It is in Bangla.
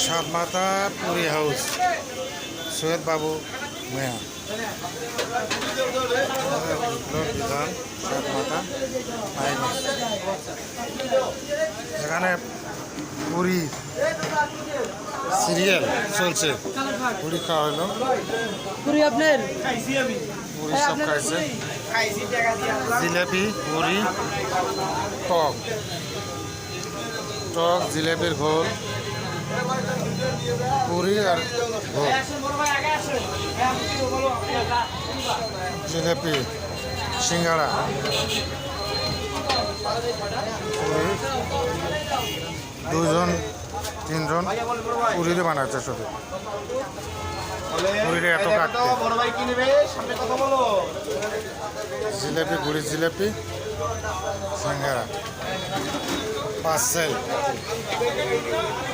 সাতমাথা পুরি হাউস সৈয়দ বাবু মিয়া বিধান সাতমাথা হাইগঞ্জ। এখানে পুরি সিরিয়াল চলছে, পুরি খাওয়া হলো, পুরি আপনার পুরি সব খাইছে, জিলাপি পুরি টক টক জিলাপির ঘোল, পুরি আর ঘোল, জিলাপি সিঙ্গাড়া পুরি, দুজন তিনজন পুরিরে বানাচ্ছে শুধু, পুরিরে এত কাটতে, জিলাপি পুরি জিলাপি সিঙ্গাড়া পার্সেল।